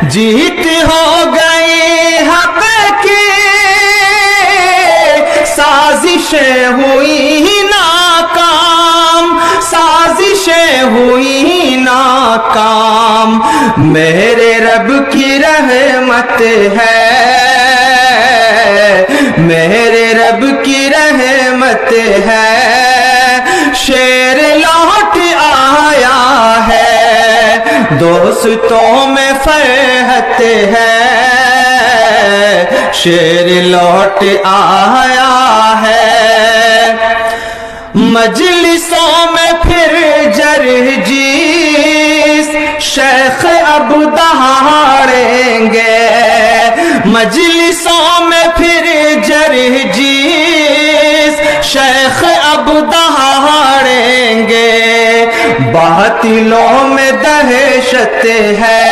جیت ہو گئی حق کی، سازشیں ہوئی ناکام، سازشیں ہوئی ناکام، میرے رب کی رحمت ہے، میرے رب کی رحمت ہے، شیر لوٹ آیا ہے، دوستوں میں فرحت ہے، شیر لوٹ آیا ہے، مجلسوں میں پھر جرجیس شیخ اب دہاڑیں گے، مجلسوں میں پھر جرجیس شیخ اب دہاڑیں گے، باطلوں میں دہشت ہے،